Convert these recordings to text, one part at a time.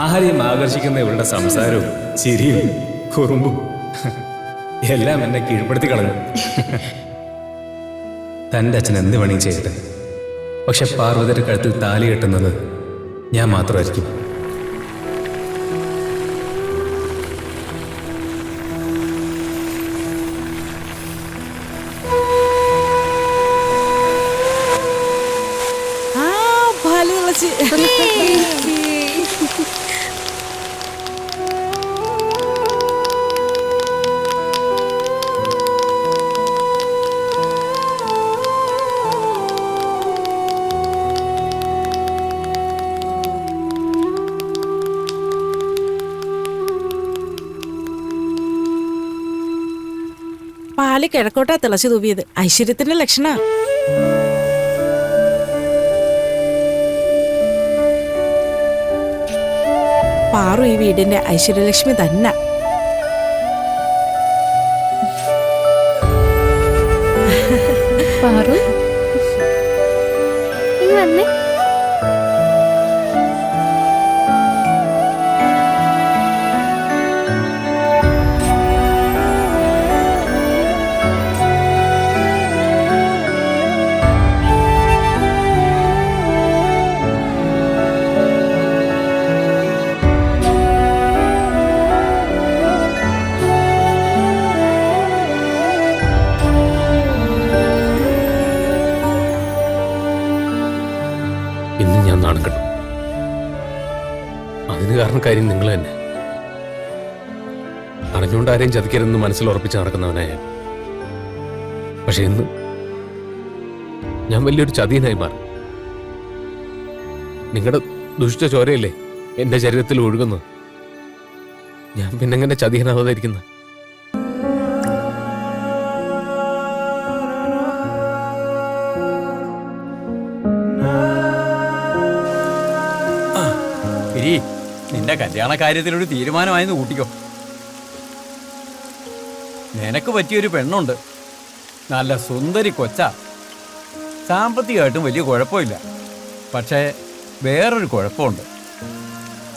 ആരെയും ആകർഷിക്കുന്ന ഇവളുടെ സംസാരവും ചിരിയും കുറുമ്പും എല്ലാം എന്നെ കീഴ്പ്പെടുത്തി കളഞ്ഞു. തൻ്റെ അച്ഛൻ എന്ത് വേണമെങ്കിൽ ചെയ്യട്ടെ, പക്ഷെ പാർവതിയുടെ കഴുത്തിൽ താലി കെട്ടുന്നത് ഞാൻ മാത്രമായിരിക്കും. പാല് കിഴക്കോട്ടാ തിളച്ചു തൂവിയത്. ഐശ്വര്യത്തിന്റെ ലക്ഷണ. പാറു ഈ വീടിന്റെ ഐശ്വര്യലക്ഷ്മി തന്നെ. പാറു വന്നേ. ഇന്ന് ഞാൻ നാണം കണ്ടു. അതിന് കാരണം കാര്യം നിങ്ങൾ തന്നെ. അറിഞ്ഞുകൊണ്ട് ആരെയും ചതിക്കരുതെന്ന് മനസ്സിൽ ഉറപ്പിച്ച് നടക്കുന്നവനായ, പക്ഷെ ഇന്ന് ഞാൻ വലിയൊരു ചതിയനായി മാറി. നിങ്ങളുടെ ദുഷ്ട ചോരയല്ലേ എന്റെ ശരീരത്തിൽ ഒഴുകുന്നത്. ഞാൻ പിന്നെങ്ങനെ ചതിയനാവാതിരിക്കുന്നത്? നിന്റെ കല്യാണ കാര്യത്തിലൊരു തീരുമാനമായെന്ന് കൂട്ടിക്കോ. നിനക്ക് പറ്റിയൊരു പെണ്ണുണ്ട്, നല്ല സുന്ദരി കൊച്ച. സാമ്പത്തികമായിട്ടും വലിയ കുഴപ്പമില്ല. പക്ഷേ വേറൊരു കുഴപ്പമുണ്ട്,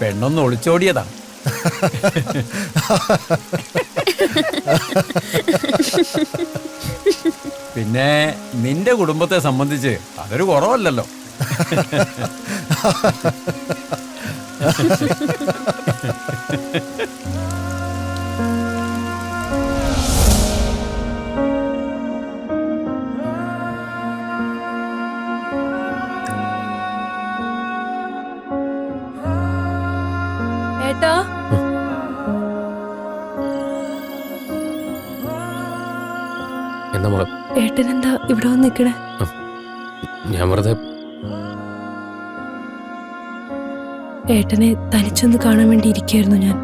പെണ്ണൊന്ന് ഒളിച്ചോടിയതാണ്. പിന്നെ നിന്റെ കുടുംബത്തെ സംബന്ധിച്ച് അതൊരു കുറവല്ലല്ലോ. ഏട്ടാ, എന്താ മോളെ? ഏട്ടനെന്താ ഇവിടെ വന്ന് നിക്കണേ? ഞാൻ വെറുതെ ഏട്ടനെ തനിച്ചൊന്ന് കാണാൻ വേണ്ടി ഇരിക്കായിരുന്നു ഞാൻ.